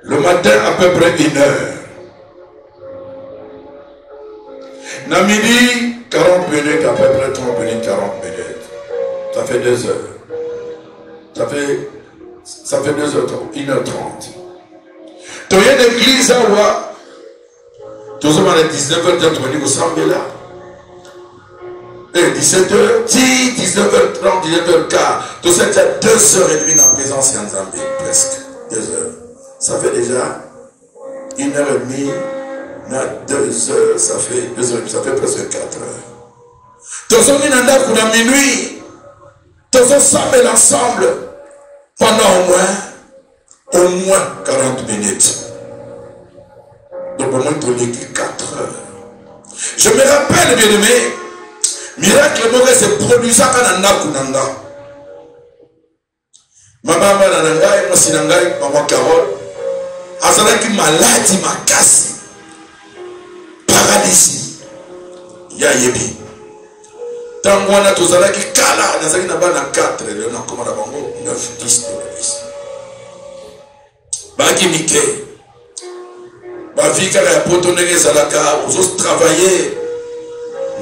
Le matin, à peu près 1 heure. Na midi, 40 minutes, à peu près 30 minutes, 40 minutes. Ça fait 2 heures. Ça fait 2 heures, 1h30. Tu as une église à voir. Tu as 19h, tu as au Sambela. 17h, 19h30, 19h15. Tout ça, tu as 2h30 en présence en Zambie, presque. 2 heures. Ça fait déjà 1h30, 2 heures, ça fait 2 heures, ça fait presque 4 heures. Tu as mis minuit. Tu as ensemble l'ensemble pendant au moins 40 minutes. Donc au moins tu l'écris 4 heures. Je me rappelle, bien aimé, miracle Moké se produisait quand Nakunanga. Maman Nananga et moi Sinangai, maman Carole, azalaki maladie makasi, paralysie, ya yebi. Tant wana tozalaki kala, nazaki na bana 4, on a commandé bango 9, 10 dollars. Baki mike. Ba vie kala ya poto ndenge zalaka, on travailler.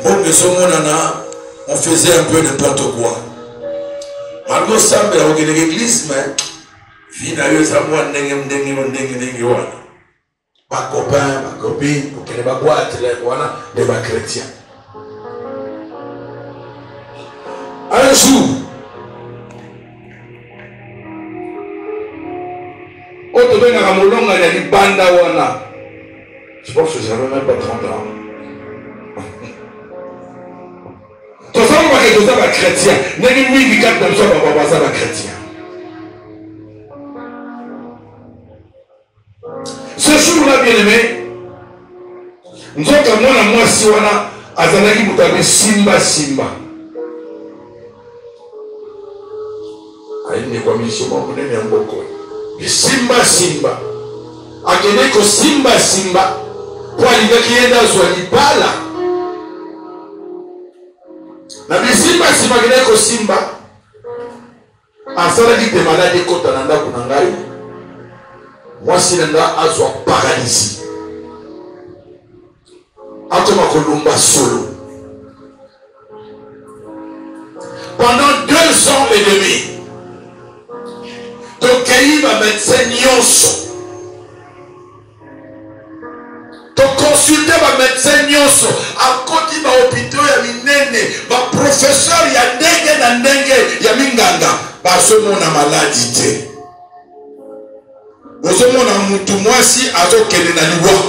Bon maison monana, on faisait un peu n'importe quoi. Malgré ça, mais on a l'église, mais finalement ça moi ndenge wana. Pas copain, pas copine, on connaît pas boîte là, voilà, des bas chrétiens. Un jour, on te donne à Molonga, il y a des bandes à Wana. Je pense que j'avais même pas 30 ans. Tu sais que tu es chrétien. Tu es chrétien. Ce jour-là, bien aimé, nous avons moi si on a Azanaki Moutabe Simba. Aïe, quoi, monsieur, mon bonnet est un beau coin. Simba. Akene ko Simba. Pour aller qui est dans son libala. Na Simba kene ko Simba. Asala dit malade kota nanda kunangai. Moi si nanda azwa paralysie. Atoma kolumba solo. Pendant 2 ans et demi. Donc, il va médecin nyonso. Donc, consulter ma médecin nyonso. À côté de l'hôpital, il y a minene. Ma professeur, il y a dengue, il y a minganga. Parce que mon maladie. Parce que mon moutou, moi, si, à ce qu'elle est dans le bois.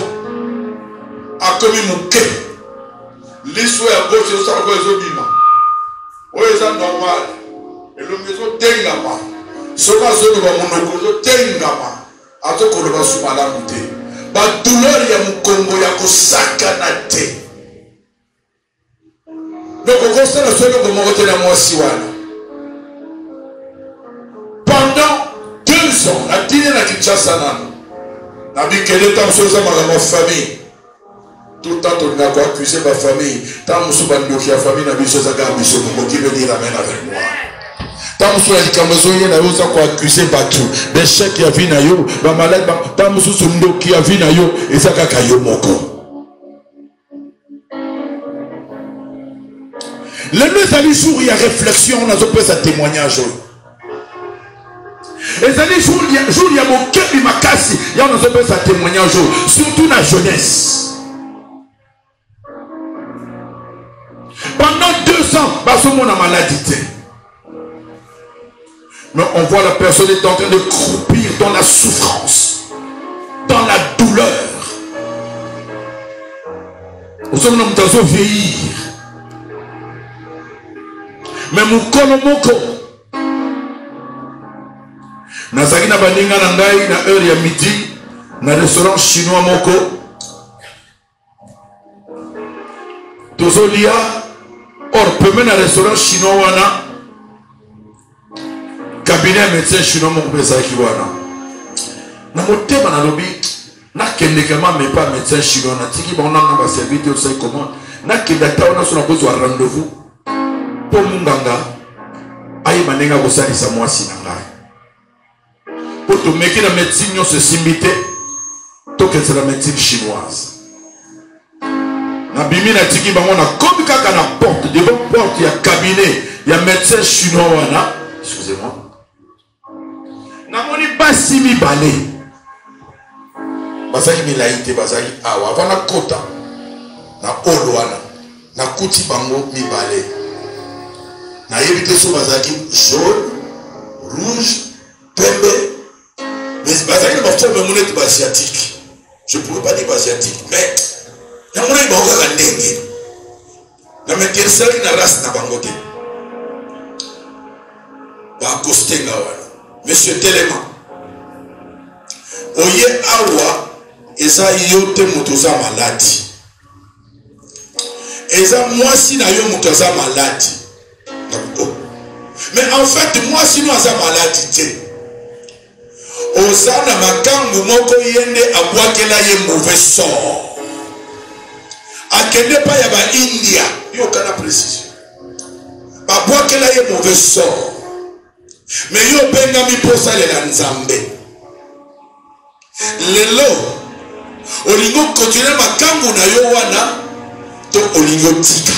À comme il mouke. L'histoire est gauche, c'est ça, c'est normal. Et le maison d'Engama. Ce que je veux dire, c'est que je veux dire, la douleur ya mukongo ya kosakana te. Donc on constate la seule que moi la moi si wana. Pendant 2 ans, la dîner na Kinshasa na bikele tam soza ma famille. Tout le temps on a accusé ma famille. Tant musuba ndoki ya famille na biso za ga biso ko ki venir amène avec moi. Tant que les Camerounais n'ont pas accusé Batou, des chèques qui a vu Nayo, les malades, tant que les qui a vu Nayo, et ça a eu Moko. Le dernier jour, il y a réflexion, on a fait ce témoignage. Les derniers jours, il y a mon cœur qui m'a cassé, il y a fait ce témoignage, surtout la jeunesse. Pendant 2 ans, parce que mon maladie. Mais on voit la personne est en train de croupir dans la souffrance, dans la douleur. Nous sommes dans un vieillir. Mais mon kolomoko. Nazaki na baninga nangai na heure ya midi na restaurant chinois moko. Tozolia or peut même na restaurant chinois wana. Cabinet médecin chinois mon pesa qui wana. Na motema na lobi na kendekama mais pas médecin chinois na tiki ba on a ba serviteur ça comment na kendata on a son besoin rendez-vous pour munganga ayi manenga ko salisa mwasi na ngai. Pour te mettre la médecine, nous se simiter. Tant que c'est la médecine chinoise. Na bimi na tiki bango na comme kaka na porte, devant porte, il y a cabinet, il y a médecin chinois wana. Excusez-moi. Na moni basi mi balé. Basaki mi laïté, basaki awa, avant na kota. Na oloana. Na kuti bango mi balé. Na yebite so basaki jaune, rouge, pembe. Mais basaki na bafo me monete basiatique. Je ne pourrais pas dire asiatique, mais il y a un peu de dengue. La médecine qui n'a race n'a pas ngoté. Ba accosté ngawana. Monsieur Téléma. Oye awa eza yote mutuza maladi. Eza moi si na yo mutuza maladi. Mais en fait moi si nous avons maladie. Osana makangu moko yende abwakela ye mauvais sort. Akende pa ya ba India, yo kana précision. Abwakela ye mauvais sort. Mais yo benga mi posa le nzambe. Lelo olingo continuer makangu na yo wana to olingo tika.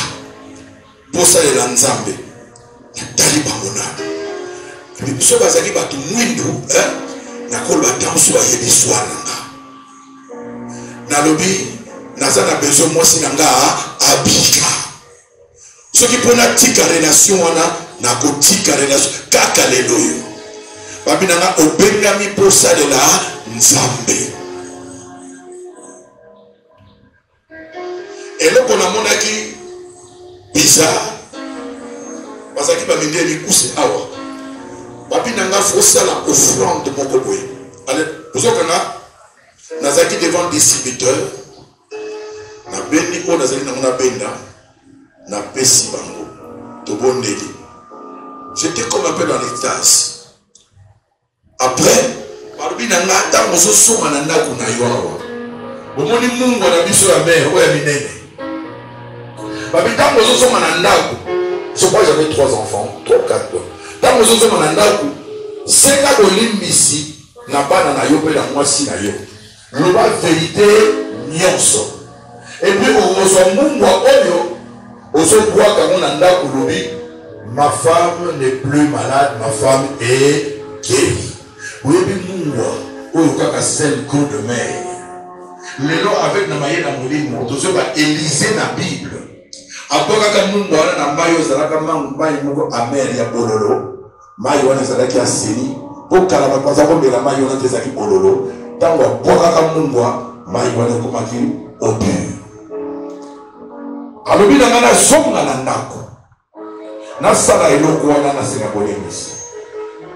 Posa le nzambe. Tali bangona. So bazali batu mwindu, nakolo batamsu ba yebi swananga. Nalobi nazana besoin moi sinanga abika. Ce qui pona tika relation wana na ko tika relation kaka lelo yo. Babinanga obenga mi posa de la nzambe. Eloko na monaki bizarre. Bazaki ba mindeli kuse awa. Papi nanga fossa la offrande moko boye. Allez, vous okana nazaki devant distributeur na bendi ko nazali na mona benda na pesi bango to bondeli. J'étais comme un peu dans l'extase. Après, papi nanga ta moso soma na ndako na yo awa. Omoni mungu na biso ya mère oya minene. Papi ta moso soma na ndako. Je crois que j'avais 3 enfants, 3 ou 4. Dans mon autre manandaku, c'est là que l'imbisi n'a pas dans la yope dans moi si na yo. Le bas vérité nyonso. Et puis au mungwa oyo, au bois comme on anda kulubi, ma femme n'est plus malade, ma femme est guérie. Oui bien mungwa oyo kaka sel coup de mer. Lelo avec na maye na molimo, to so ba Élysée na Bible. Apoka ka mungwa na mayo zalaka mayi moko amer ya bololo. Mayi wana zalaki aseni po kala bapaza ko mbela mayi wana tezaki bololo tango apoka ka mungwa mayi wana komaki obu. Alobi na ngana zonga na ndako na sala eloko wana na senga bolemisi.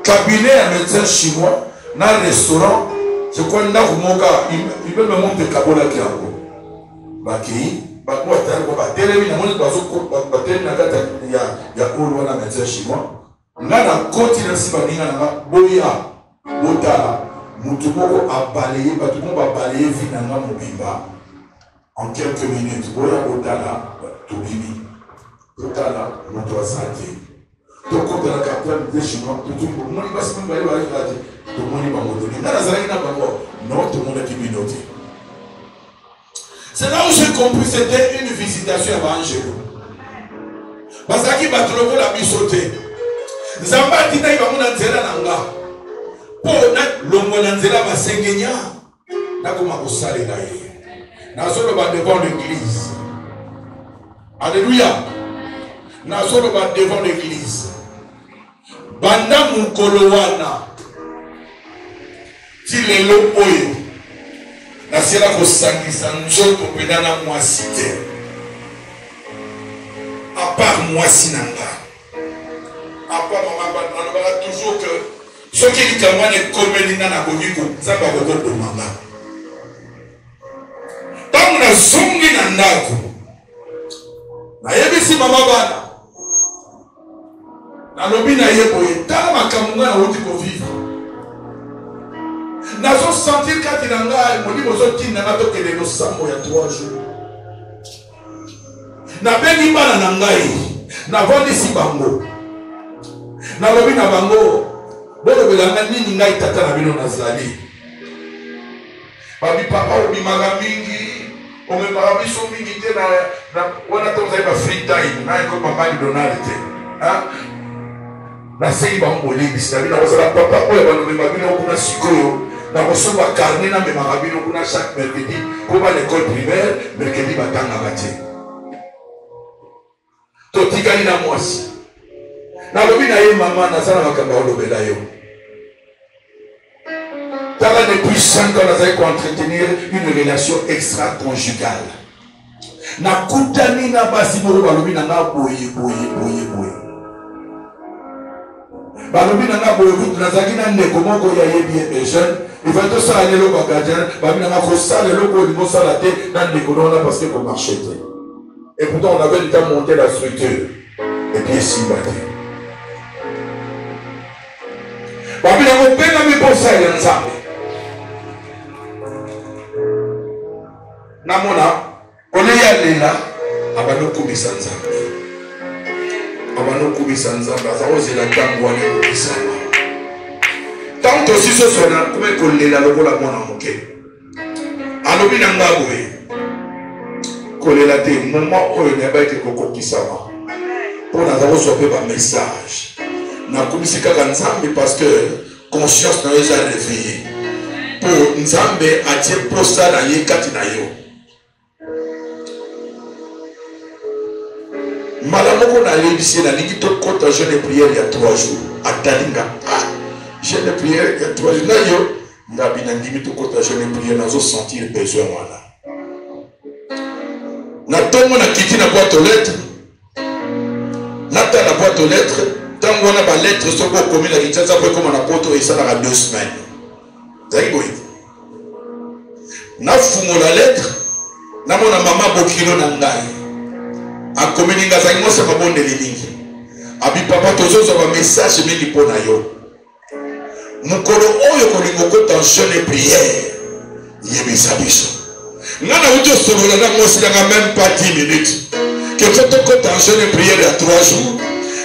Cabinet ya médecin chinois na restaurant c'est quoi ndako moka il peut me montrer kabola ki yango. Baki bakwa tani ko batelemi na moni bazo ko batelemi na kata ya kolo wana médecin chinois. Ngana koti na siba ninga na boya botala mutu moko abalaye batu moko abalaye vina nga mobimba en quelques minutes. Boya botala tobimi botala mutu asante toko de la capitale de chinois tout le monde passe même bali bali kati tout le monde va modonner ngana zalaki na bango non tout le monde qui minote. C'est là où j'ai compris c'était une visitation à Angelo parce que batuloko la bisoté Zamba tina iba muna nzela nanga po na longo na nzela basengenya na kuma kusali na yeye na solo ba devant l'église. Alléluia. Na solo ba devant l'église banda mukolo wana ti lelo oyo na sela ko sangisa nzoto pena na mwasi te à part mwasi nanga. Après, on va toujours que ceux qui disent que moi, les comédiens n'ont pas vu ça va beaucoup de maman. Tant qu'on a zongi nandako, na yebisi mama bana, na lobi na yeboye, tala makamunga na woti ko vivre. Na so sentir kati nanga, moni bozo tina na to kele no sambo ya 3 jours. Na bengi bana nangai, na vondi si bango. Na lobi na bango Bon, belanga nini ngai tata na bino nazali. Babi papa obimaka mingi, omemaka biso mingi te na wana tozali ba free time, na eko mama Donald te. Hein? Na sei ba mbolimbisi na bino kozala papa oyo banomema bino kuna sikoyo. Na kosomba carnet na memaka bino kuna chaque mercredi pour l'école primaire, mercredi batanga te. Totikali na mwasi. Na lobi na ye mama nazala makamba olobela yo. Tala depuis 5 ans nazali ko entretenir une relation extra-conjugale. Na kutani na basi moko balobi na nga boye. Balobi na nga boye kutu nazaki na ndeko moko ya yebi jeune. Il va tout ça aller au bagage, babi na nga ko sala le ko ni mo sala te na ndeko na parce que pour marcher. Et pourtant on avait déjà monté la structure. Et puis si baté. Babi na ko pena mi pour ça ya nzambe. Namona on est allé là abano kubisa nzambe. Abano kubisa nzambe azaoze la tango ale kubisa. Tant aussi ce sona comme qu'on la logo la mona moke. Alobi na ngabwe. Kolela te moment oyo na ba été kokokisa ma. Pour na zawo sope ba message. Na kubisika ka nzambe parce que conscience na déjà réveillée. Pour nzambe atie posta na ye kati na yo. Malamoko na lebisi na lingi to kota jeûne prière il y a 3 jours. Atalinga. Jeûne prière il y a 3 jours. Na yo ndabina ndimi to kota jeûne prière nazo sentir besoin wana. Na tongo na kiti na boîte aux lettres. Nata na boîte aux lettres. Tango na ba lettre soko komi na kitasa po comme na poto et ça na 2 semaines. Zaiboy. Na fumo la lettre. Na mona mama bokilo na ngai. A communiquer avec moi c'est pas bon de ligne. Abi papa tozozo ba message mingi pona yo. Mukolo oyo kolingo ko tension et prière. Yebisa biso. Ngana uto solola na mo silanga même pas 10 minutes. Que fait ko tension et prière à 3 jours.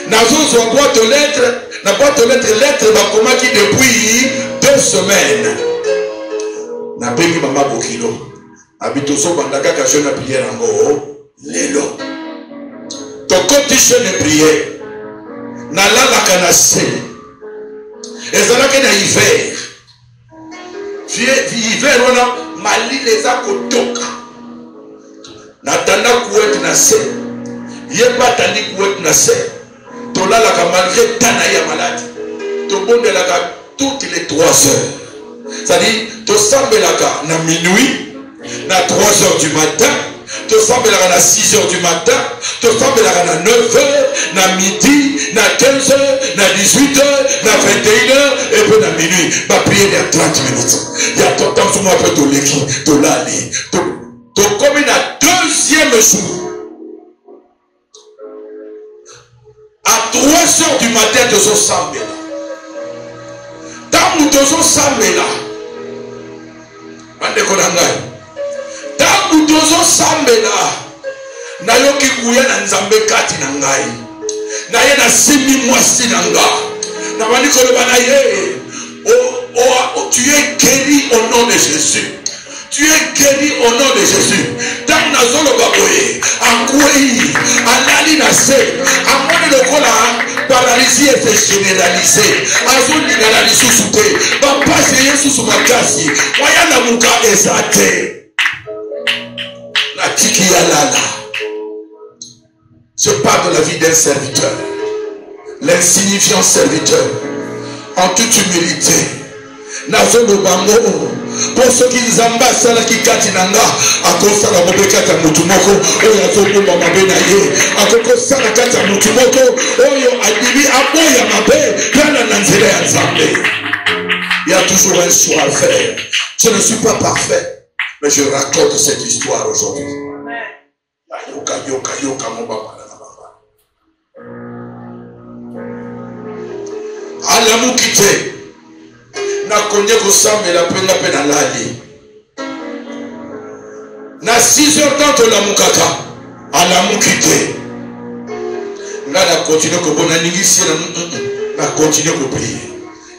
Nazozo boîte aux lettres, na boîte aux lettres ba komaki depuis 2 semaines. Na bengi mama bokilo. Abi tozo bandaka ka jeune prière ngo lelo. Tokoti jeune prière. Na lala kanase. Ezalaka na hiver. Hiver wana mali les akotoka. Natanda kuwet na se. Yeba tandi kuwet na se. Tolala ka malgré tana ya malade. Tobondelaka toutes les 3 heures. C'est-à-dire tosambelaka na minuit, na 3 heures du matin. Tu sembles à 6 heures du matin, tu sembles à 9 heures, na midi, na 15 heures, na 18 heures, na 21 heures, et puis na minuit. Ma prière il y a 30 minutes. Il y a ton temps sur moi pour te l'équipe, te l'ali. Tu commis à 2e jour. À 3 heures du matin, tu sembles là. Tant que tu sembles là, on est tangu tozo sambela na yoki kuya na nzambe kati na ngai na ye na simi mwasi na nga na bani koloba na ye tu es guéri au nom de Jésus. Tu es guéri au nom de Jésus. Tant na zolo baboye akwei alali na se amone lokola paralysie est généralisée azuli na lisusu te ba passe Yesu su makasi waya na muka ezate. La kiki yalala. Je parle de la vie d'un serviteur. L'insignifiant serviteur. En toute humilité. Nazolo bango. Pour ceux qui zamba sala ki kati nanga. Ako sala mobekata mutumoko. Oyo azobo mama benaye. Ako sala kata mutumoko. Oyo adibi aboya mabe. Kana nanzele ya nzambe. Il y a toujours un choix à faire. Je ne suis pas parfait. Mais je raconte cette histoire aujourd'hui. Alamu kite na konye kosambe la pena pena lali na 6 heures dans la mukaka alamu kite nga na continue ko bona ningisi na continue ko prier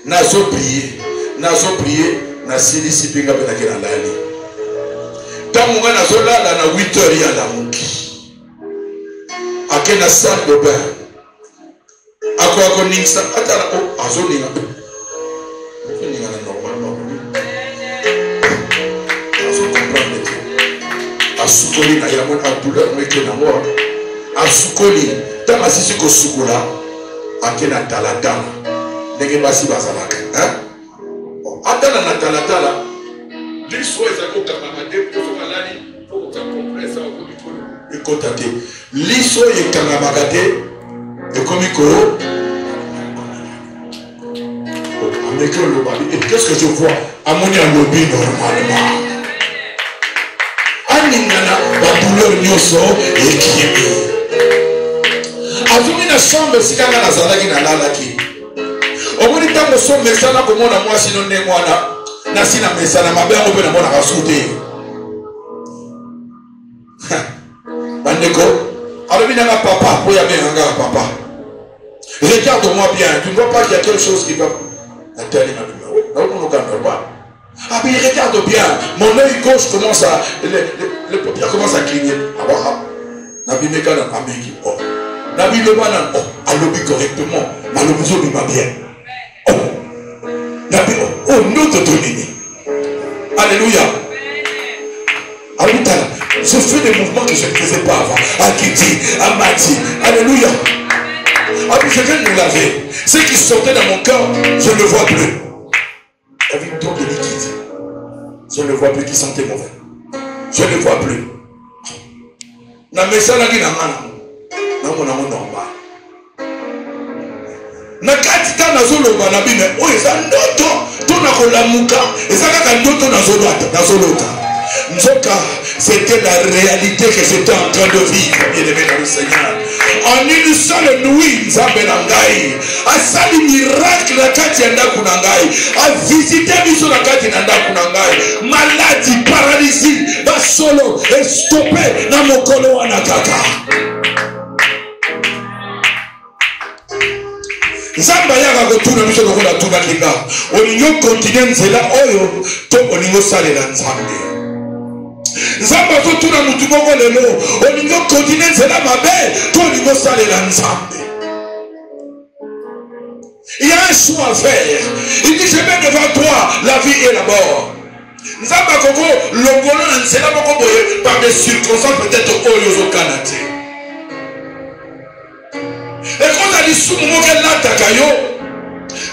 nazo prier, na silisi pinga pena ke na lali. Tamunga nazo lala na 8h ya lamuki. Ake na salle de bain. Ako ningsa atala o azo ninga. Ninga na normalement. Azo comprendre que asukoli na yamon douleur meke na moi. Asukoli tama sisi ko sukula ake na talatala. Ndenge basi bazalaka, hein? Atala na talatala. Liso ezako kamamade pour malani pour ta compressa au mikolo. Ekotate. Liso yekangamagate ekomiko. Et qu'est-ce que je vois? Amoni a lobby normalement. Aningana la douleur nyoso et kiemi. Azumi na chambre sikanga na zalaki na lalaki. Omoni tango so mesana komona moi sino ne mwana na sina mesana mabe ngo na mona kasute. Bandeko, alobi na papa pour ya benga papa. Regarde-moi bien, tu ne vois pas qu'il y a quelque chose qui va. Ah mais regarde bien, mon œil gauche commence à, les paupières commencent à cligner. Nabi Mekana, Ameki, oh, Nabi Lebanon, oh, alobi correctement, Malobizo m'a bien. Oh, Nabi, oh, notre domini. Alléluia. Alléluia. Je fais des mouvements que je ne faisais pas avant. Akiti, Amati, Alléluia. Ah puis je viens de me laver. Ce qui sortait dans mon corps, je ne le vois plus. Avec une tombe de liquide. Je ne le vois plus qui sentait mauvais. Je ne le vois plus. Na mesala ki na mana. Na mona mo normal. Na katika na zoloba na bime. O eza ndoto to na kolamuka. Eza kaka ndoto na zolota. Nzoka, c'était la réalité que j'étais en train de vivre, bien-aimé dans le Seigneur. En une seule nuit, Nzambe Nangai a sali miracle na kati ya ndaku Nangai, a visité biso na kati na ndaku Nangai. Maladie, paralysie, ba solo et stoppé na mokolo wana kaka. Nzamba yaka kotuna biso lokola tuna kinga. Olingo continue nzela oyo to olingo salela Nzambe. Nzamba zo tuna mutu moko lelo olingo continue nzela mabe to olingo salela Nzambe. Il y a un choix à faire. Il dit je mets devant toi la vie et la mort. Nzamba koko longolo na nzela moko boye par des circonstances peut-être oyo zo kanate. Et quand on a dit sous mon mot qu'elle l'a takayo,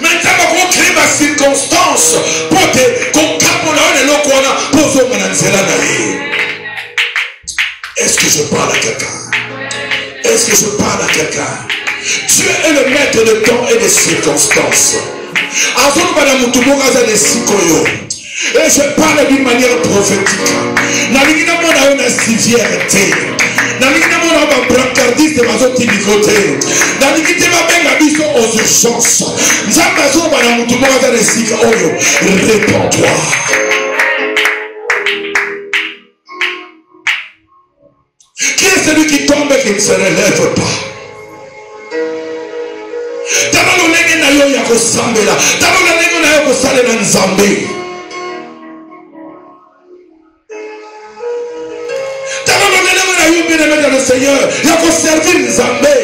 maintenant on crée ma circonstance pour te concapona et l'okwana pour ce mon anzela naïe. Est-ce que je parle à quelqu'un? Est-ce que je parle à quelqu'un? Dieu est le maître de temps et des circonstances. Azon banamutumoka za nesikoyo. Et je parle d'une manière prophétique. Nalikina mona ona civière. Nalikina mona ba brancardiste mazoti nikote. Nalikite mabenga biso aux urgences. Nzamba zo banamutumoka za nesikoyo. Réponds-toi. Qui est celui qui tombe et qui ne se relève pas? Tabalo nenge na yo ya kosambela. Tabalo nenge na yo kosalela Nzambe. Tabalo nenge na yo bien-aimé dans le Seigneur. Ya koservir Nzambe.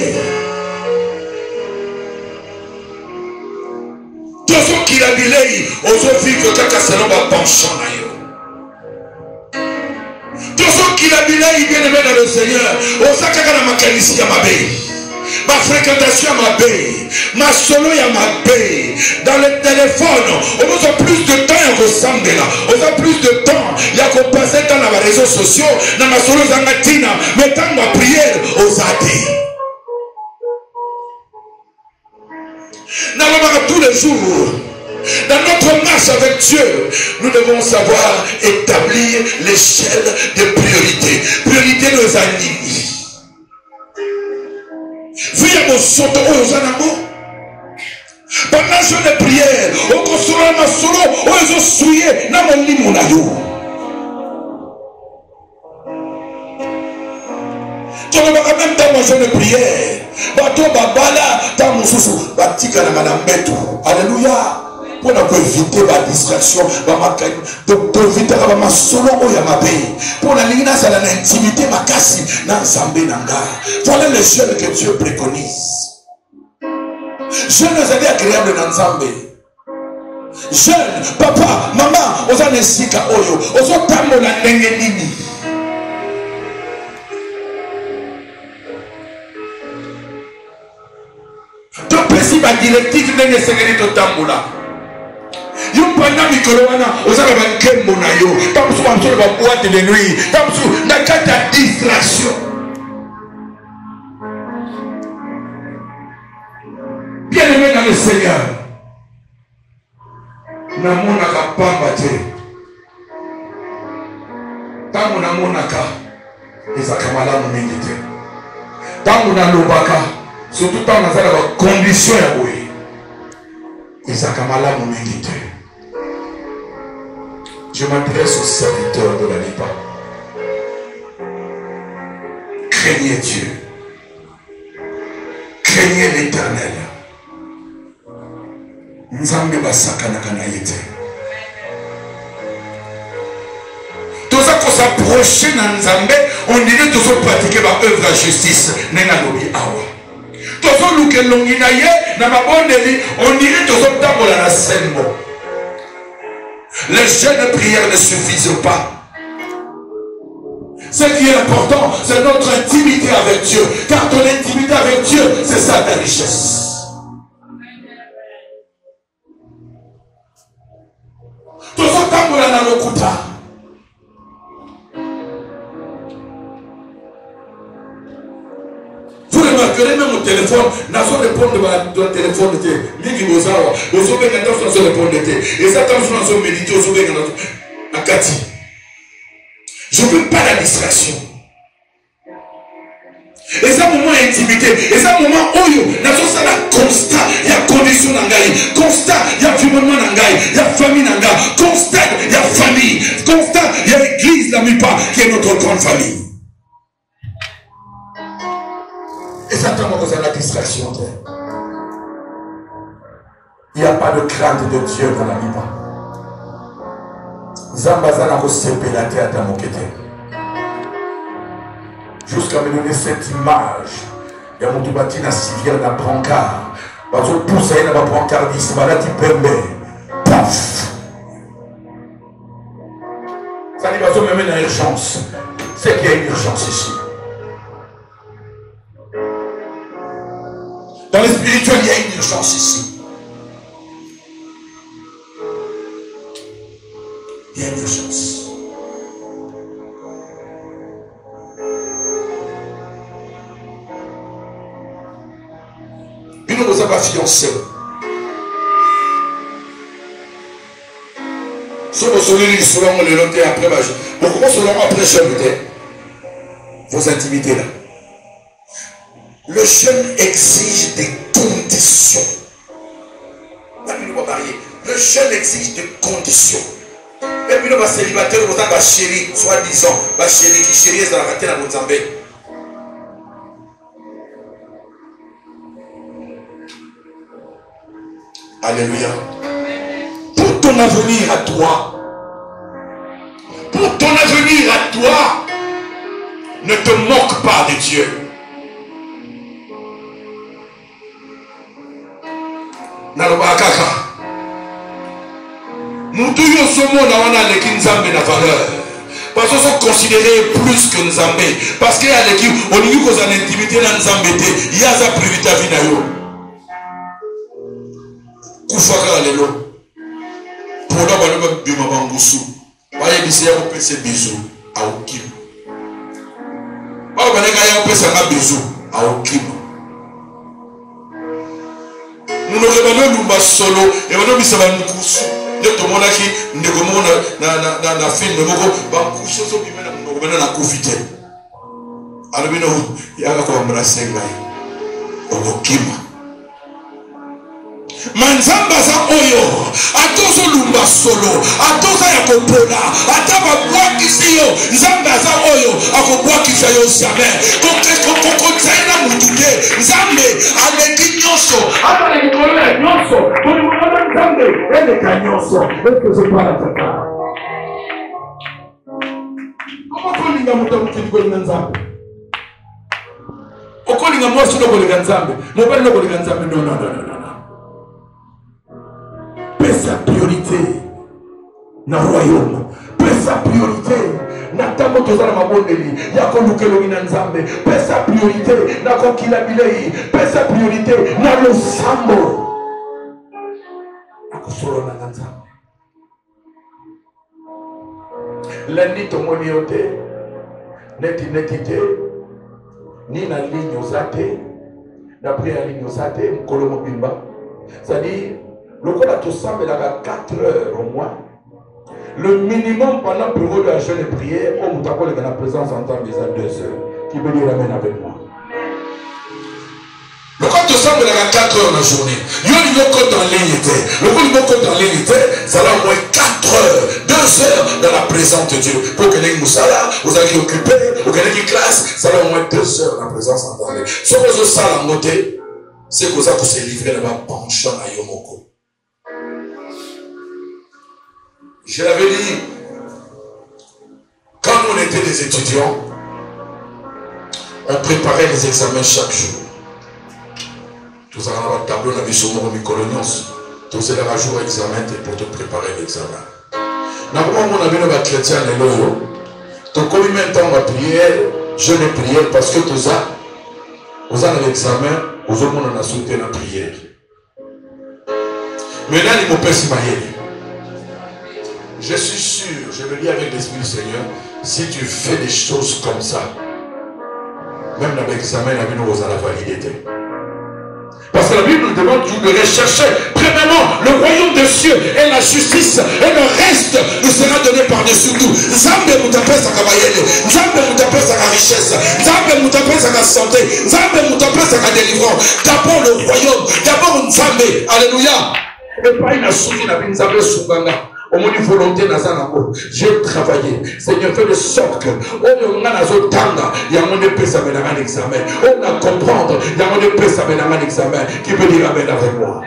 Tozo kilabilei ozo vivre kaka selon ba penchant na yo. Tozo kilabilei bien-aimé dans le Seigneur. Oza kaka na makanisi ya mabe. Ma fréquentation à ma baie, ma solo à ma baie, dans le téléphone, on a plus de temps à ressembler là, on a plus de temps, il y a qu'on passe dans les réseaux sociaux, dans ma solo zangatina, mais dans ma prière aux athées. Tous les jours, dans notre marche avec Dieu, nous devons savoir établir l'échelle de priorité. Priorité nos animés. Pendant je de prière, on construit ma solo, on est souillé, n'a mon lit mon aïe. Tu ne vas même pas manger de prière. Bateau babala, ta moussou, batika na madame Betou. Alléluia. Pour éviter la distraction, pour éviter la solo ou yamabe. Pour la ligne à l'intimité, ma kasi, nan zambé nanga. Voilà les jeunes que Dieu préconise. Jeunes allez agréables dans zambé. Jeune, papa, maman, oza nesika oyo, ozo tambola ndenge nini. To pesi ba directive ndenge sekeli to tambola. Yo panda mikolo wana, oza ba nkembo na yo, tamsu ba msolo ba boîte de nuit, tamsu na kata distraction. Bien aimé dans le Seigneur. Namonaka pamba te tango namonaka ezaka malamu mingi te tango nalobaka surtout tango nazala ba condition ya boye ezaka malamu mingi te. Je m'adresse aux serviteurs de la Lipa. Craignez Dieu, craignez l'Éternel. Nzambe basakanaka na yete. Toza ko s'approcher na Nzambe, on dirait tozo pratiquer ba œuvre à justice nena lobi awa. Tozo luke longi na ye na mabondeli, on dirait tozo tambola na sembo. Les jeunes prières ne suffisent pas. Ce qui est important, c'est notre intimité avec Dieu. Car ton intimité avec Dieu, c'est ça ta richesse. Vous remarquerez même au téléphone, n'a pas répondre à ton téléphone. Miki Bozawa, vous avez un temps sur répondre. Et ça, quand vous avez médité, vous avez un Kati. Je ne veux pas la distraction. Et ça, moment intimité. Et ça, moment où il y a constat, il y a condition d'angaï, constat, il y a environnement d'angaï, il y a famille d'angaï, constat, il y a famille, constat, il y a l'église, la MIPA, qui est notre grande famille. Et ça, comment vous avez la distraction? Il n'y a pas de crainte de Dieu dans la MIPA. Zambazana ko sepelate ata mokete. Jusqu'à me donner cette image. Il y a mon toubatina civière d'un brancard. Parce que tout ça, il y a un brancardiste. Malati pembe. Paf. Ça dit, parce que même dans l'urgence. C'est qu'il y a une urgence ici. Dans le spirituel, il y a une urgence ici. Il y a une urgence. Nous ne sommes pas fiancés. Si vous soulevez selon le long après, pourquoi selon après jeune vos intimités là? Le jeûne exige des conditions. Le jeûne exige des conditions. Et puis nous, célibataires, nous avons chéri, soi-disant, chéri qui chéri est dans la raté dans votre zambé. Alléluia. Pour ton avenir à toi, ne te moque pas de Dieu. Nalobakaka. Moutou yosomo na wana leki nzambe na valeur. Parce qu'ils sont considérés plus que Nzambe. Parce qu'il y a l'équipe, on dit qu'on a l'intimité dans Nzambe. Il y a ça plus vite à vinayo. Koufaka lelo. Pour la balaba bima bangusu. Baye bisi ya kopese bizu a okim. Ba balega ya kopesa nga bizu a okim. Nous ne lumba solo et on bisa bangusu. De tout monde qui ne commande na film de moko bangusu so bimena moko na kufite. Alubino ya ko embrasser ngai. Okima. Manzamba za oyo atozo lumba solo atoza ya kopola ataba bwakisi yo nzamba za oyo akobwakisa yo jamais kokotsaina mutuke nzambe aleki nyonso ata le kolona nyonso tuli mwana nzambe les gagnants sont. Est-ce que je parle à quelqu'un? Comment on dit que mon petit goût Nzambe? Okolinga mwasi no kolinga Nzambe. Mobali no kolinga Nzambe. Non, non, non, non, non. Paix sa priorité dans le royaume. Paix sa priorité. Natamo tozala mabondeli. Yako lukelo ina Nzambe. Paix sa priorité. Nako kilabilei. Paix sa priorité. Nalo sambo. Akosolo na Nzambe. Lundi tomoni yote. Neti te. Ni na ligne osate. D'après la ligne osate. Mkolo mobimba. C'est-à-dire, le col a tout semble à 4 heures au moins. Le minimum pendant le période de la jeûne et prière, on m'a dit que la présence en temps déjà 2 heures. Qui veut dire amène avec moi. Le col te semble à 4 heures la journée. Il y a un code en ligne. Le code en ligne, ça va au moins 4 heures, 2 heures dans la présence de Dieu. Pour que les moussala, vous allez occuper, vous allez une classe, ça va au moins 2 heures dans la présence en temps. Si vous avez ça en côté, c'est que vous allez se livrer là-bas, penchant à Yomoko. Je l'avais dit, quand on était des étudiants, on préparait les examens chaque jour. Tous en avoir tableau, on a vu sur mon micro-colonios. Tous ces jours examen pour te préparer l'examen. Normalement, on a vu nos chrétiens, les loyaux. Donc, combien de temps on va prier, je ne prière parce que tout ça, vous avez l'examen, vous avez on a soutenu la prière. Maintenant, il me peut s'imaginer. Je suis sûr, je le dis avec l'Esprit du Seigneur, si tu fais des choses comme ça, même dans l'examen, la Bible vous a la validité. Parce que la Bible nous demande de rechercher, premièrement, le royaume des cieux et la justice, et le reste nous sera donné par-dessus tout. Nzambe mutape sa kabayele, Nzambe mutape sa richesse, Nzambe mutape sa santé, Nzambe mutape sa délivrance. D'abord le royaume, d'abord Nzambe, alléluia. Et pas une assouvie n'a pas Nzambe soubanga. Au moins une volonté dans un amour. J'ai travaillé. Seigneur, fais de sorte que on a notre tanga. Il y a mon épée, ça mène à un examen. On a comprendre. Il y a mon épée, ça mène à un examen. Qui peut dire amen avec moi?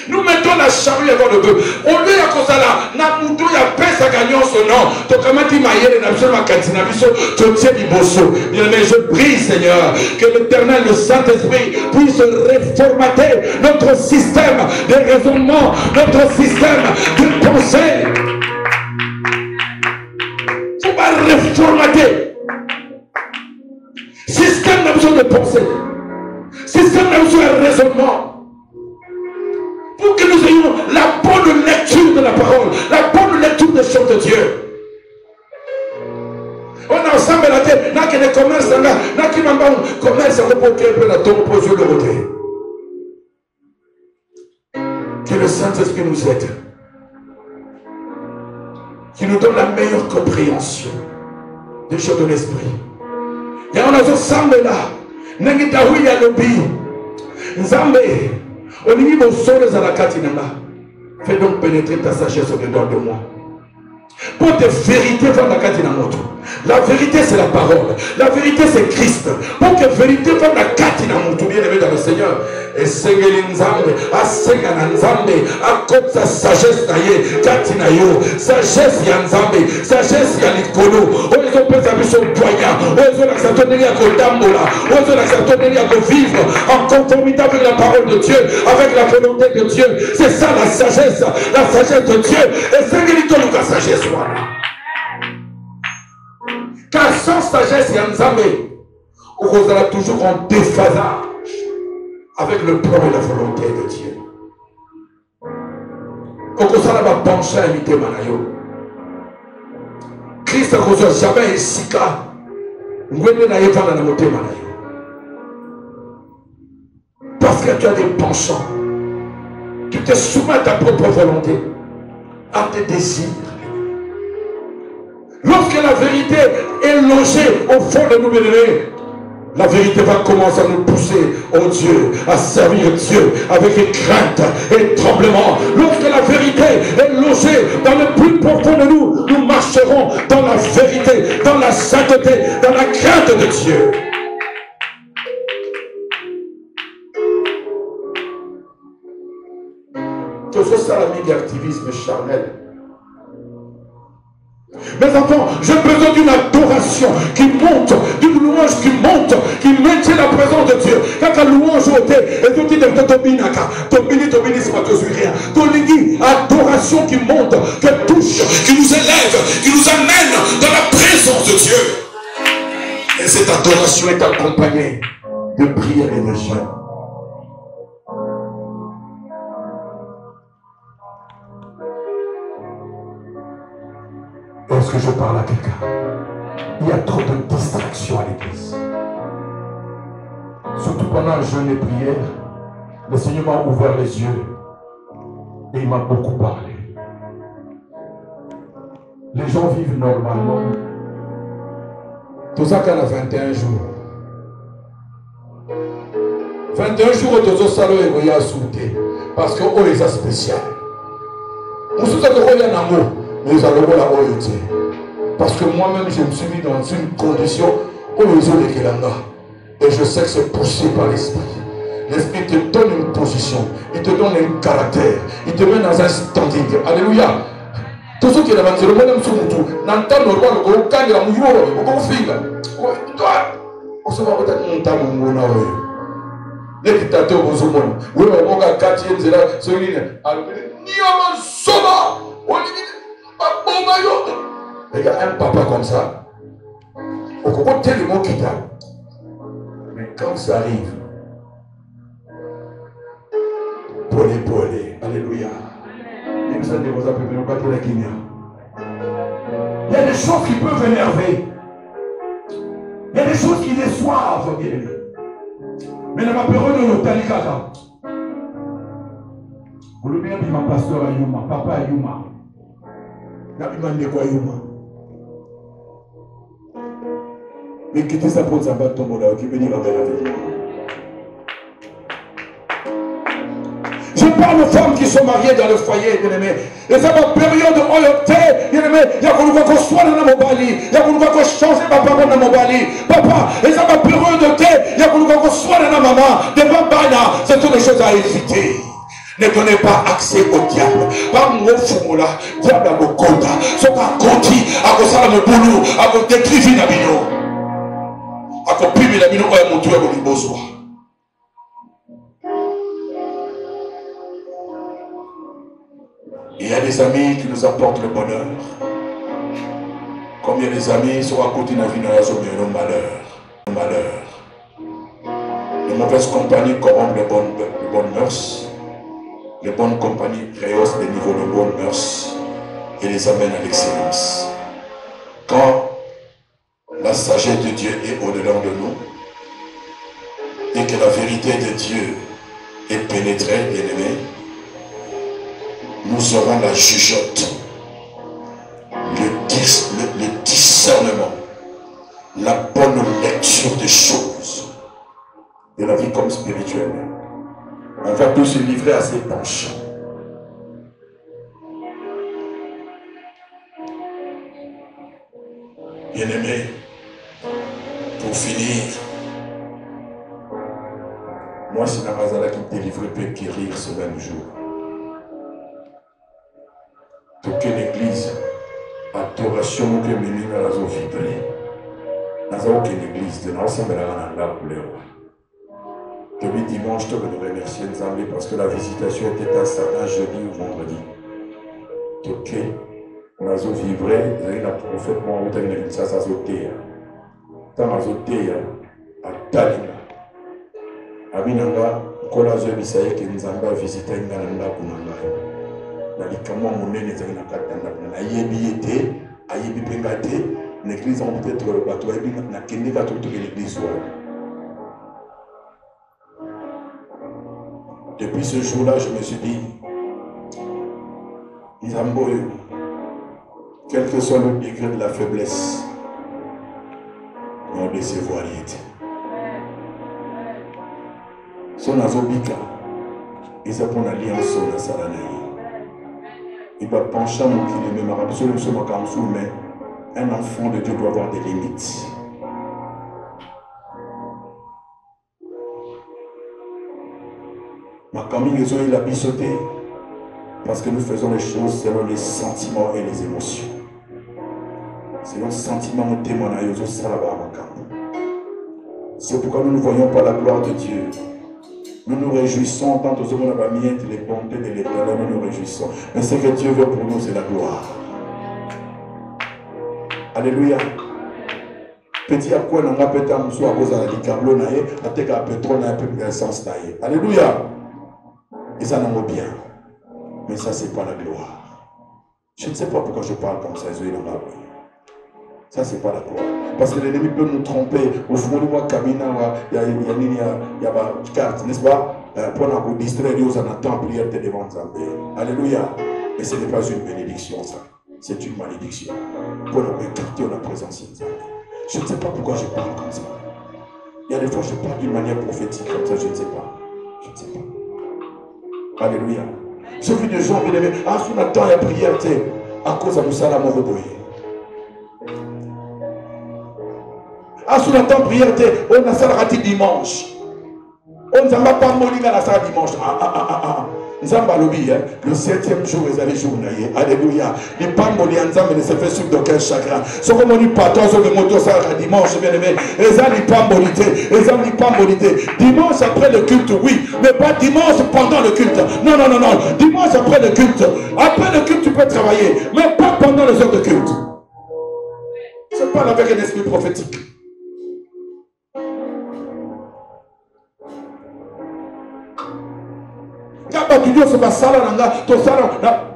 Nous mettons la charrue avant le bœuf. Au lieu de cause là, Namudo ya paix sa gagnant son nom. Donc comment tu m'as dit absolument katina biso, tu tiens du bosso. Bien mais je prie Seigneur que l'Éternel, le Saint-Esprit puisse réformater notre système de raisonnement, notre système de pensée. Il faut pas réformater. Système n'a besoin de pensée. Système n'a besoin de raisonnement. Pour que nous ayons la bonne lecture de la parole, la bonne lecture des choses de Dieu. On a ensemble la tête, n'a que les commerces, n'a qui m'a commerce, on peut que la tombe pour le côté. Que le Saint-Esprit nous aide, qui nous donne la meilleure compréhension des choses de l'esprit. Et on a ensemble là, n'a que Daoui à l'obi, Nzambe. Au niveau de soles à la katinana, fais donc pénétrer ta sagesse au-dedans de moi. Pour tes vérités dans la katinamoto. La vérité c'est la parole. La vérité c'est Christ. Pour que vérité dans la katinamoto, bien aimé dans le Seigneur. Et Seigneur Nzambe, à Seigneur Nzambe, à cause de sa sagesse naïe, katinayo, sagesse ya Nzambe, sagesse ya Nikolo. Ils ont pensé à son poignard. Ils ont accepté à Kodambola. Ils ont accepté à vivre en conformité avec la parole de Dieu, avec la volonté de Dieu. C'est ça la sagesse de Dieu. Et Seigneur Nikolo, la sagesse. Voilà. Car sans sagesse, il y a Nzambe, on sera toujours en déphasage avec le plan et la volonté de Dieu. On sera penché à imiter Manayo. Christ a causé jamais un sika. Parce que tu as des penchants. Tu te soumets à ta propre volonté, à tes désirs. Lorsque la vérité est logée au fond de nous, bien-aimés, la vérité va commencer à nous pousser, oh Dieu, à servir Dieu avec crainte et tremblement. Lorsque la vérité est logée dans le plus profond de nous, nous marcherons dans la vérité, dans la sainteté, dans la crainte de Dieu. ça la mine d'activisme charnel. Mes enfants, j'ai besoin d'une adoration qui monte, d'une louange qui monte, qui maintient la présence de Dieu. Quand la louange au thé, et tout dit de Tobinaka, Tobini, c'est pas tout rien. Toligi, adoration qui monte, qui touche, qui nous élève, qui nous amène dans la présence de Dieu. Et cette adoration est accompagnée de prière et de jeûne. Est-ce que je parle à quelqu'un? Il y a trop de distractions à l'église. Surtout pendant le jeûne et prière, le Seigneur m'a ouvert les yeux et il m'a beaucoup parlé. Les gens vivent normalement. Tout ça qu'on a 21 jours. 21 jours au Tozo Salo et Goya Souté. Parce que eux, ils sont spéciaux. Nous sommes en amour. Nous allons la royauté. Parce que moi-même, je me suis mis dans une condition où ils ont des Kelanga. Et je sais que c'est poussé par l'esprit. L'esprit te donne une position, il te donne un caractère, il te met dans un standing. Alléluia. Tout ce qui est dans le monde, n'entend normal, au cas de la mouille, au fil. On se va peut-être monter à mon mona. Les dictateurs au monde. Oui, mais on va quartier, c'est là, celui là. Il y a un papa comme ça. On comprend tellement qu'il t'a. Mais quand ça arrive, polé, alléluia. Il y a des choses qui peuvent énerver. Il y a des choses qui déçoivent, bien aimé. Mais dans ma période de l'Otalikaka, vous le bien, ma pasteur Ayuma, papa Ayuma. Mais quittez ça pour Zamba Tomola, qui venir avec moi. Je parle aux femmes qui sont mariées dans le foyer, bien aimé. Et ça va période de royauté, bien aimé. Il y a qu'on qu'on soit dans mon bali. Il y a qu'on qu'on change ma parole dans mon bali. Papa, et ça va période de thé. Il y a qu'on qu'on soit dans ma maman. Devant Bana, c'est toutes les choses à éviter. Ne donnez pas accès au diable. Pas mon fou là. Diable à mon compte. Ce pas conti. À cause de mon boulot. À cause de décrire la bino. À cause de la bino. À mon tueur au besoin. Il y a des amis qui nous apportent le bonheur. Combien des amis sont à côté de la vie de le malheur. Les mauvaises compagnies corrompent les bonnes mœurs. Les bonnes compagnies rehaussent les niveaux de bonnes mœurs et les amènent à l'excellence. Quand la sagesse de Dieu est au-dedans de nous et que la vérité de Dieu est pénétrée, bien-aimée, nous aurons la jugeote, le discernement, la bonne lecture des choses de la vie comme spirituelle. On va tous se livrer à ces penchants. Bien-aimés, pour finir, moi c'est Namazala qui délivre peut guérir ce même jour. Pour que l'église, adoration que menine à la zone vibrée, dans aucune église, de l'ensemble de la couleur. Depuis dimanche, je veux nous remercier Nzambe parce que la visitation était un certain jeudi ou vendredi. Ok, on a vibré, il y a un prophète, moi, on a une ça à zoter. Tant à zoter, à Talina. Aminanga, Kola Zobisaye, qui nous a visité Ngalanda Kunanga. Nalikamo monene ezali na kati ya ndako na yebi ete ayebi mpenga te na église on peut-être bato bayebi na kende ka totoke l'église wana. Depuis ce jour-là, je me suis dit, Nzamboyo, quel que soit le degré de la faiblesse, on décevoir l'ité. Son azobika, et ça pour l'alliance sur la salanaï. Il va pencher à mon kilomètre, mais absolument sur ma cancou, mais un enfant de Dieu doit avoir des limites. Ma combinaison il a biseauté. Parce que nous faisons les choses selon les sentiments et les émotions. Selon le sentiment, nous témoignons. C'est pourquoi nous ne voyons pas la gloire de Dieu. Nous nous réjouissons tant que nous avons mis les bontés de l'Éternel, nous nous réjouissons. Mais ce que Dieu veut pour nous, c'est la gloire. Alléluia. Petit à quoi on a pété un mousseau à cause de la dicablo naïe, à tel qu'à pétrole naïe, peu de sens naïe. Alléluia. Et ça n'en vaut bien. Mais ça, c'est pas la gloire. Je ne sais pas pourquoi je parle comme ça. Ça, c'est pas la gloire. Parce que l'ennemi peut nous tromper. Au fond de moi, Kamina, il y a une carte, n'est-ce pas? Pour nous distraire, nous en attendons prière devant Zambé. Alléluia. Mais ce n'est pas une bénédiction, ça. C'est une malédiction. Pour nous écarter la présence de Zambé. Je ne sais pas pourquoi je parle comme ça. Il y a des fois, je parle d'une manière prophétique comme ça, je ne sais pas. Je ne sais pas. Alléluia. J'ai vu des gens, bien aimés, ah, si on attend la prière, à cause de Moussala Moroboye. Ah, si on attend la prière, on a ça le dimanche. On ne va pas mourir à la salle dimanche. Le 7e jour, ils allaient journalier. Alléluia. Les pas mourir ensemble ne se fait sur d'aucun chagrin. Ce que mon patron sur le moto, ça dimanche, bien aimé. Ils allaient pas mourir. Ils allaient pas mourir. Dimanche après le culte, oui. Mais pas dimanche pendant le culte. Non, non, non, non. Dimanche après le culte. Après le culte, tu peux travailler. Mais pas pendant les heures de culte. C'est pas avec un esprit prophétique.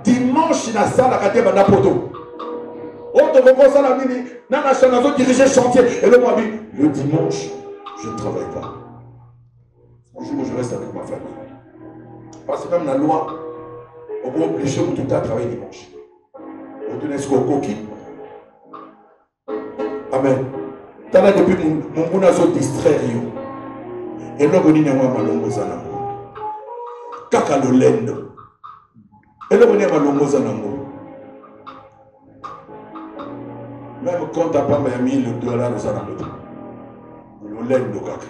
Dimanche, na sala kate bana poto. Diriger chantier. Et le mois le dimanche, je ne travaille pas. Le jour où je reste avec ma famille. Parce que même la loi, on peut obliger tout le temps à travailler dimanche. On tourne ce qu'on coquille. Amen. T'as là depuis mon bonazo distraire. Et là, on dit que malongo zanamo. Kaka le lendo. Et là, on dit malongo zanamo. Même quand tu n'as pas mis le dollar, ça n'a pas. Le lendo kaka.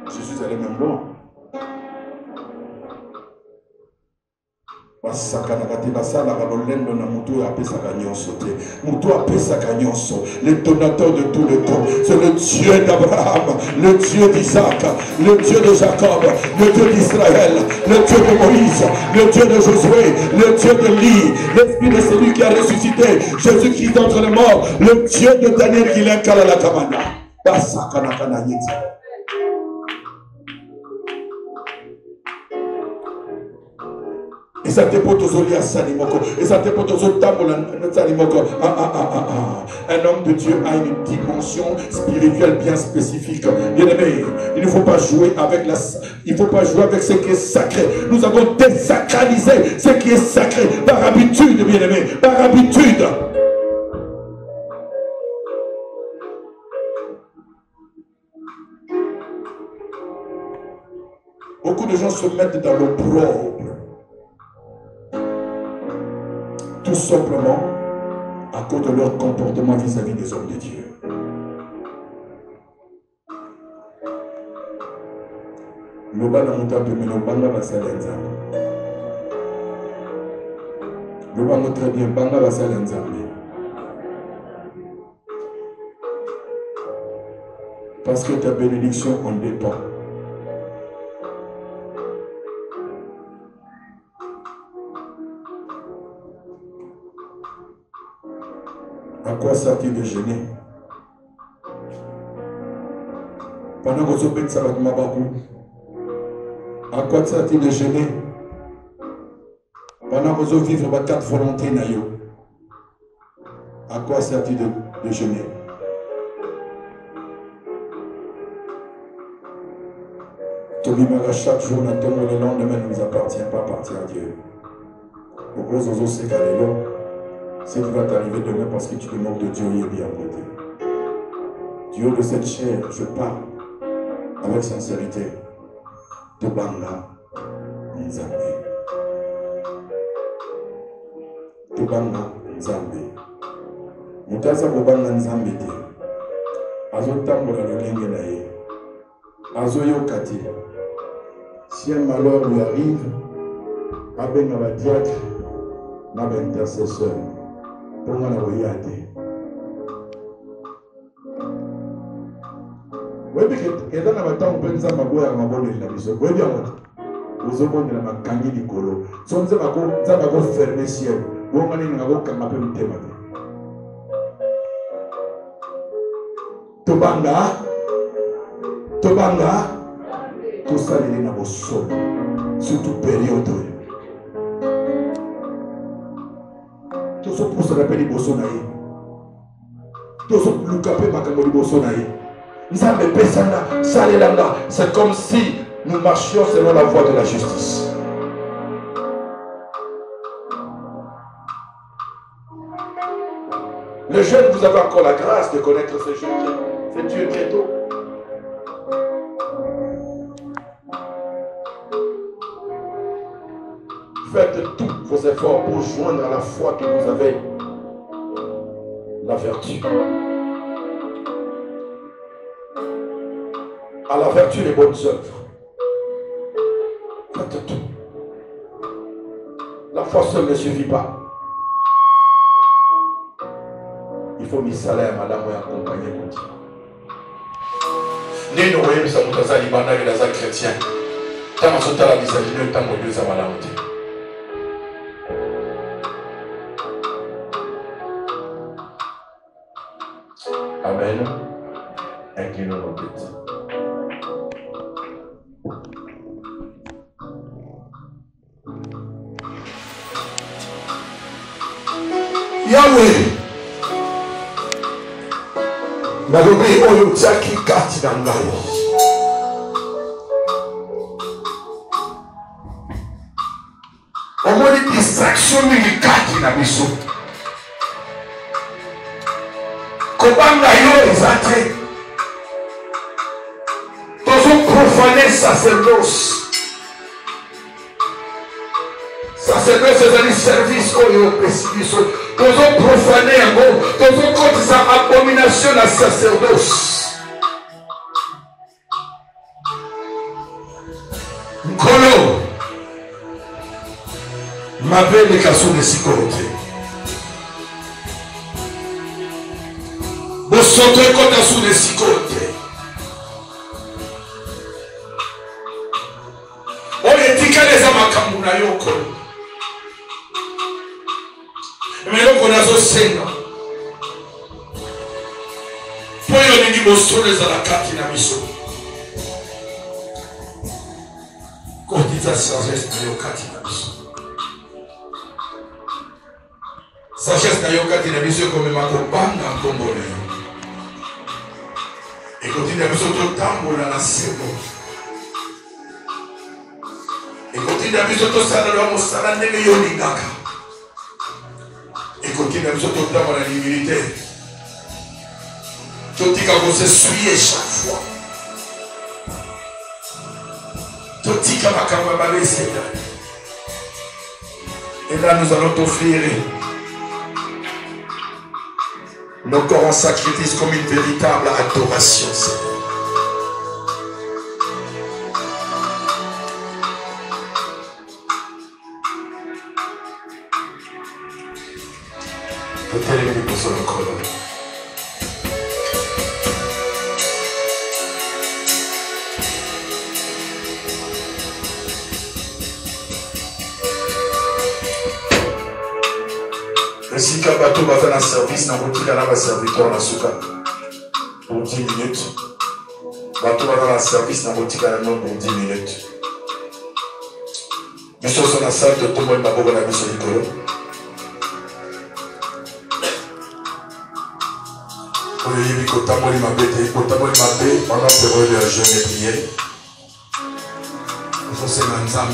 Je suis allé même loin. Le donateur de tout le temps, c'est le Dieu d'Abraham, le Dieu d'Isaac, le Dieu de Jacob, le Dieu d'Israël, le Dieu de Moïse, le Dieu de Josué, le Dieu de Lie, l'esprit de celui qui a ressuscité Jésus-Christ d'entre les morts, le Dieu de Daniel qui l'incarne à la Kamana. Et ça dépôt aux olias Salimoko. Et ça dépôt aux otables Salimoko. Un homme de Dieu a une dimension spirituelle bien spécifique. Bien aimé, il ne faut pas jouer avec il ne faut pas jouer avec ce qui est sacré. Nous avons désacralisé ce qui est sacré par habitude, bien aimé, par habitude. Beaucoup de gens se mettent dans l'opprobre. Tout simplement à cause de leur comportement vis-à-vis des hommes de Dieu. Le bas dans mon temps de le banga va s'alenza. Le banga très bien, banga va s'alenza. Parce que ta bénédiction en dépend. À quoi sert-il de gêner? Pendant que vous ça va à quoi sert-il de gêner? Pendant que vous vivez votre quatre volontés, à quoi sert-il de gêner? Chaque jour, le lendemain ne nous appartient pas, appartient à Dieu. Pourquoi vous osez qu'aller là? Ce qui va t'arriver demain parce que tu te moques de Dieu, il est bien côté. Dieu de cette chair, je parle avec sincérité. De Banga Nzambe. De Banga Nzambe. Mutasa Banga Nzambe te. Azo tambola lolenge na ye. Azo yokati. Si un malheur lui arrive, abenga ba diacre na ba intercesseur pour nga na oyate webi eza na batango mpe nzambe akoyaka mabondeli na biso webi yango ozobondela makangi likolo so nzambe akoferme ciel bonga nini akokanga mpe motema te tobanga tosaleli na bosolo surtout période oyo tozopusaka mpe liboso na ye tozoluka mpe makambo liboso na ye nzambe pesanga salelanga. C'est comme si nous marchions selon la voie de la justice. Les jeunes, vous avez encore la grâce de connaître ce Dieu très tôt. Faites tous vos efforts pour joindre à la foi que vous avez la vertu. À la vertu les bonnes œuvres. Faites tout. La foi seule ne suffit pas. Il faut mis salaire, madame, et accompagner continue. Né nous voyons ça nous a libana et les chrétiens. Tant que ça la misogynie, tant que Dieu ça va la monter. Amen. Inclinons nos têtes. Yahweh, nalobi oyo tiaki kati na ngai. Omoni distraction mingi kati na biso. Kobanga yo eza te. Tozo profaner sacerdoce. Sacerdoce ezali service oyo opesi biso. Tozo profaner yango. Tozo kotisa abomination na sacerdoce. Nkolo mabele kaso nesikoyo te. Bosoto ekota su nesikoyo te. Oyo etikaleza makambo na yo nkolo. Meloko nazosenga po yo ningi bosolo ezala kati na biso. Kotisa sagesse na yo kati na biso. Sagesse na yo kati na biso ekomema kobanga nkombo na yo. Ekotinda biso totambola na sebo. Ekotinda biso tosalela mosala ndenge yo olingaka. Ekotinda biso totambola na humilité. Totika kosessuyer chaque fois. Totika makambo mabe Seigneur. Et là nous allons t'offrir nos corps en sacrifice comme une véritable adoration, Seigneur. Peut-être pour ça encore là. Si Kabato va faire un service, dans votre canal va serviteur dans ce cas pour 10 minutes. Bato va faire un service dans votre canal pour 10 minutes. Mais sur son salle de tout le monde va voir la vie sur l'école. Pour le yébi kotamoli mabete, kotamoli mabé pendant la période de jeûne et prière. Il faut se lancer.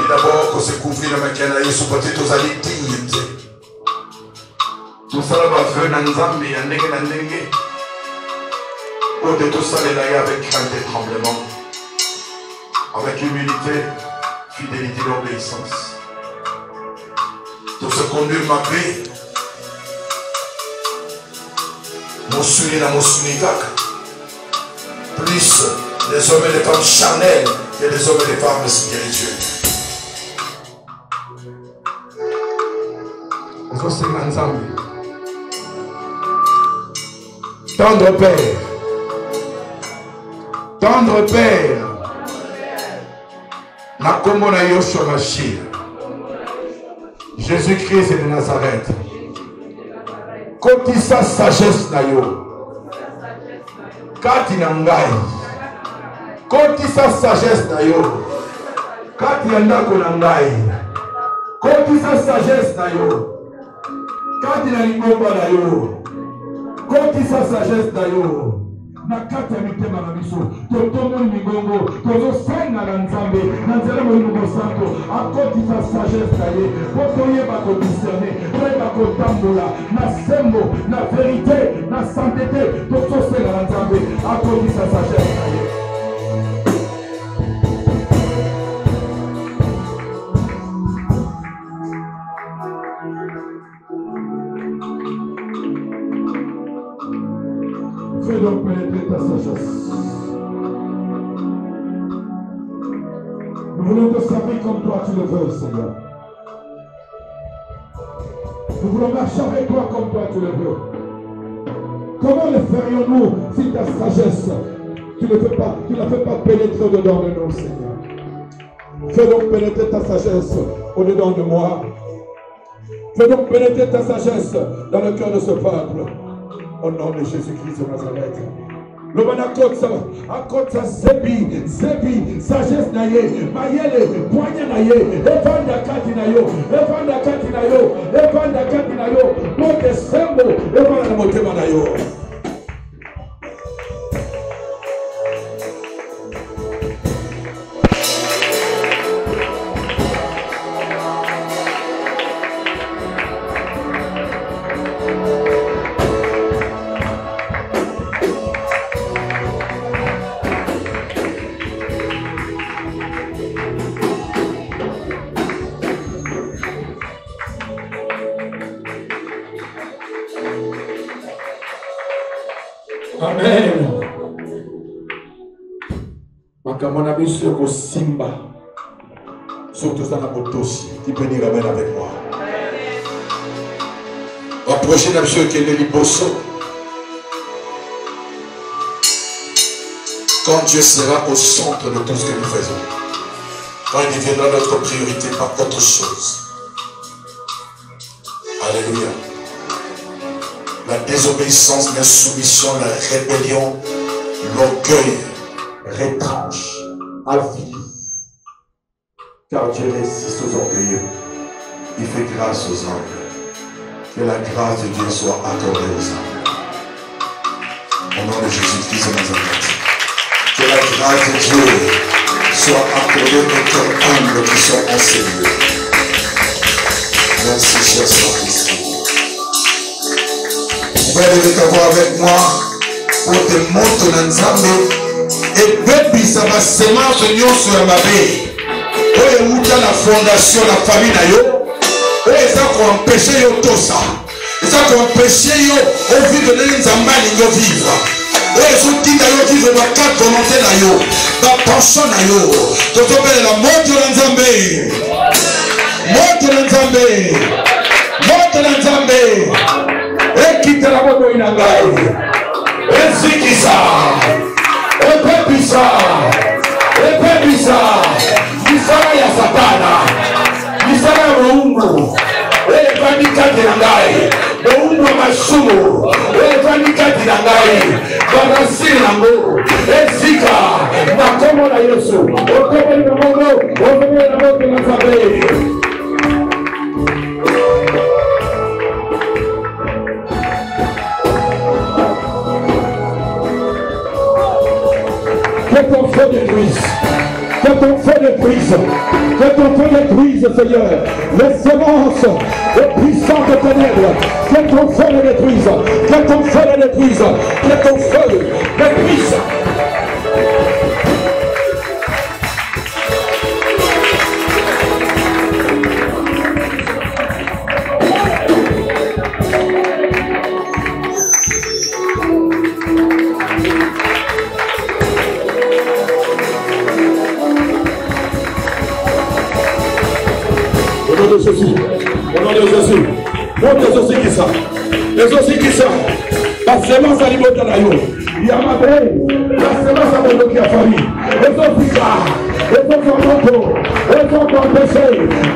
D'abord, qu'on se couvre dans ma canne, et sur côté, tous allez dignes. Tout ça va venir dans Nzambe, et en Nenge. Pour tout ça, les là avec crainte et tremblement, avec humilité, fidélité et obéissance. Tout ce qu'on lui m'a fait, mon soulier dans mon soulier, plus des hommes et des femmes charnels et des hommes et des femmes spirituels. Tendre Père, tendre Père, na kombo na Yoshua Mashiach, Jésus-Christ de Nazareth, kotisa sagesse na yo, kati na ngai, kotisa sagesse na yo, kati ya ndako na ngai, kotisa sagesse na yo, kati na lingomba na yo, kotisa sagesse na yo, na kati ya mitema na biso, totomo migongo, tozo senga na nzambe, na nzela moyino santo, akotisa sagesse na ye, potoye bako discerner, toye bako tambola, na sembo, na vérité, na sainteté, tozo senga na nzambe, akotisa sagesse na ye. Fais donc pénétrer ta sagesse. Nous voulons te servir comme toi tu le veux, Seigneur. Nous voulons marcher avec toi comme toi tu le veux. Comment le ferions-nous si ta sagesse, tu ne la fais pas pénétrer dedans de nous, Seigneur? Fais donc pénétrer ta sagesse au-dedans de moi. Fais donc pénétrer ta sagesse dans le cœur de ce peuple. Au nom de Jésus-Christ de Nazareth. Le manakotsa, akotsa zebi, sagesse na ye, mayele, poignet na ye, evanda kati na yo, evanda kati na yo, evanda kati na yo, mote sembo, evanda na motema na yo. Amen. Makamona biso simba. Surtout ça na motosi. Tu peux dire amen avec moi. Approchez la monsieur qui est liboso. Quand Dieu sera au centre de tout ce que nous faisons. Quand il deviendra notre priorité par autre chose. Alléluia. La désobéissance, l'insoumission, la rébellion, l'orgueil retranche à vie. Car Dieu résiste aux orgueilleux. Il fait grâce aux humbles. Que la grâce de Dieu soit accordée aux humbles. Au nom de Jésus-Christ de Nazareth. Que la grâce de Dieu soit accordée aux cœurs humbles qui sont enseignés. Merci, cher Saint-Esprit. Vous allez t'avoir avec moi pour te montrer dans Nzambe et puis ça va semence sur la mabe. Oye muta la fondation la famille na yo. Oye ça qu'on empêcher yo tout ça. Ça qu'on empêcher yo au vivre de Nzamba yo vivre. Oye so tika yo vivre ma quatre volonté na yo. Ba pension na yo. To topela la moto na Nzambe. Moto na Nzambe. Moto na Nzambe. Quitte la moto inangai. Ezikisa. Epepisa. Epepisa. Misara ya Satana. Misara ya Mungu. Epandikati nangai. Mungu wa masumu. Epandikati nangai. Barasiri nangu. Ezika. Makomo na Yesu. Okomo na Mungu. Okomo na Mungu na Sabe. Que ton feu détruise. Que ton feu détruise. Que ton feu détruise, Seigneur. Les semences les puissantes de ténèbres. Que ton feu les détruise. Que ton feu les détruise. Que ton feu détruise. de Jésus. Au nom de Jésus. Montre les aussi qui ça. Les aussi qui ça. La semence à l'immobilier de l'aïeul. Il y a ma belle. La semence à mon qui a famille. Les aussi ça. Les autres en moto. Les autres en péché.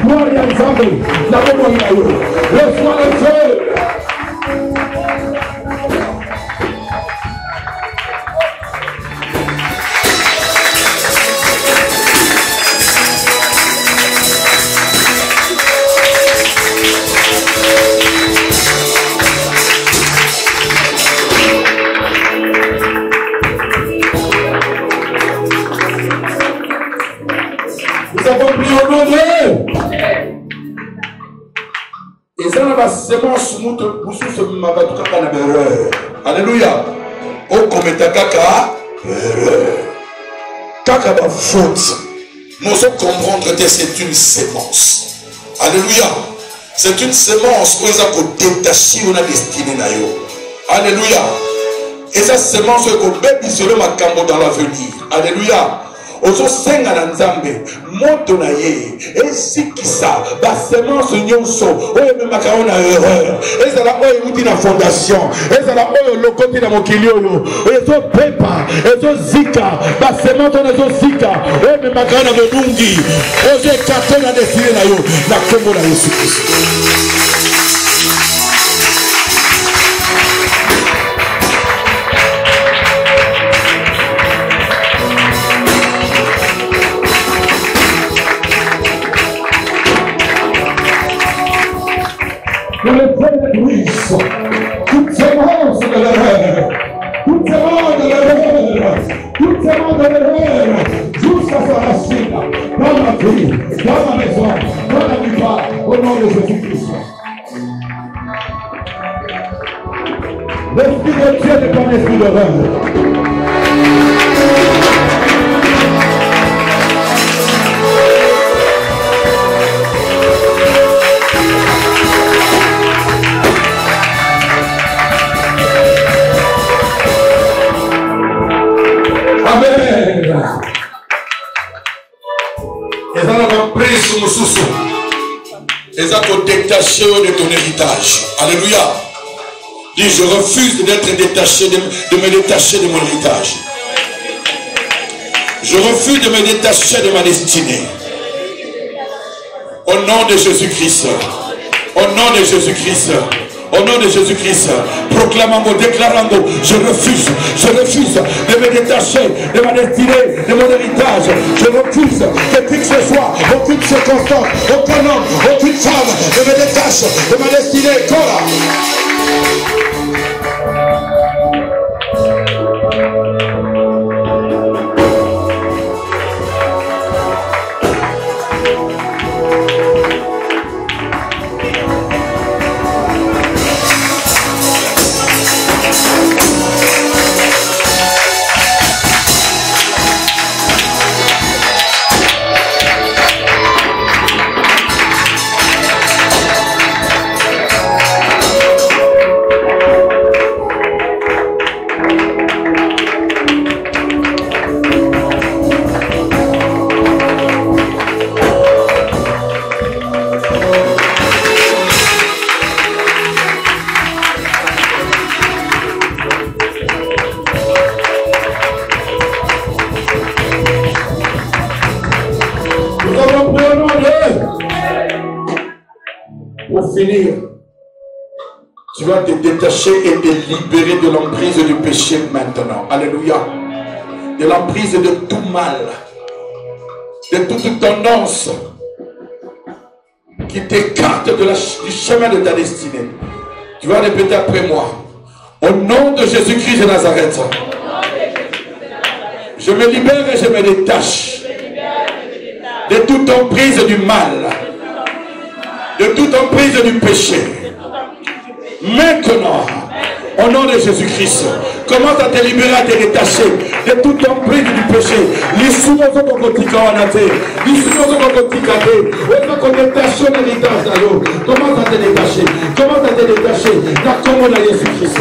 Gloire à Nzambe. La bonne l'aïeul. Reçois le feu. Semence alléluia. O kometa kaka kaka ba faute. Nous devons comprendre que c'est une sémence. Alléluia. C'est une sémence où ils ont détaché on a destiné na yo. Alléluia. Et cette sémence est qu'on bébisolé ma cambo dans l'avenir. Alléluia. Ozo senga na nzambe moto na ye esikisa ba semence nyonso oyo memaka ona erreur ezala oyo uti na fondation ezala oyo lokoti na mokili oyo ezo pepa ezo zika ba semence ona ezo zika oyo memaka na bodungi ozo ekate na desire na yo na kombo na Yesu Kristo. Pour le Père détruise toute sémence de l'erreur, toute sémence de l'erreur, toute sémence de l'erreur, jusqu'à sa racine, dans ma vie, dans ma maison, dans la plupart, au nom de Jésus-Christ. L'esprit de Dieu n'est pas un esprit d'erreur. Et ça te détacher de ton héritage. Alléluia. Dis, je refuse d'être détaché, de me détacher de mon héritage. Je refuse de me détacher de ma destinée. Au nom de Jésus-Christ. Au nom de Jésus-Christ. Au nom de Jésus-Christ, proclamons, déclarons, je refuse de me détacher de ma destinée, de mon héritage. Je refuse que qui que ce soit, aucune circonstance, aucun homme, aucune femme ne me détache de ma destinée. Quoi? Tu vas te détacher et te libérer de l'emprise du péché maintenant. Alléluia. De l'emprise de tout mal. De toute tendance qui t'écarte du chemin de ta destinée. Tu vas répéter après moi. Au nom de Jésus-Christ de Nazareth. Je me libère et je me détache de toute emprise du mal. De toute emprise du péché. Maintenant, au nom de Jésus-Christ, commence à te libérer, à te détacher de toute emprise du péché. Commence à te détacher. Commence à te détacher. Comment on a Jésus-Christ.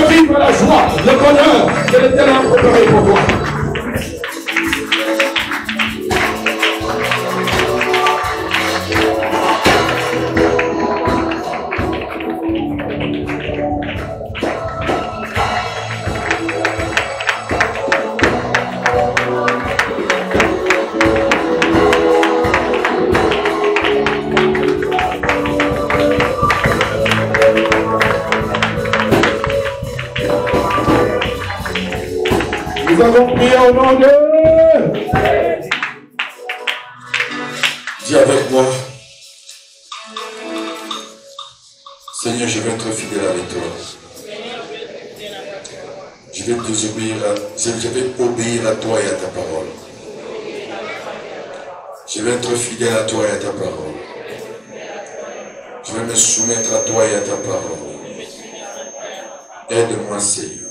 Vivre la joie, le bonheur que l'Éternel a préparé pour toi. Nous avons prié au nom de... Dis avec moi, Seigneur, je vais être fidèle avec toi. Je vais obéir à toi et à ta parole. Je vais être fidèle à toi et à ta parole. Je vais me soumettre à toi et à ta parole. Aide-moi, Seigneur,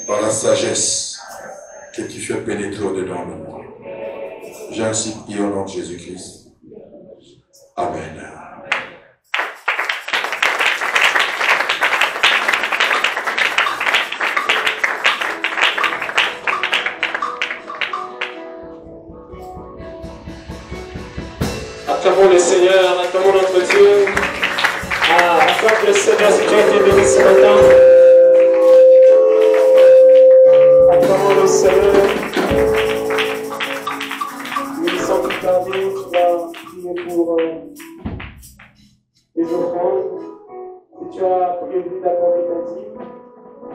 par la sagesse que tu fais pénétrer au-dedans de moi. J'ai ainsi prié au nom de Jésus-Christ. Amen. Acclamons le Seigneur, acclamons notre Dieu. Afin que le Seigneur soit béni ce matin.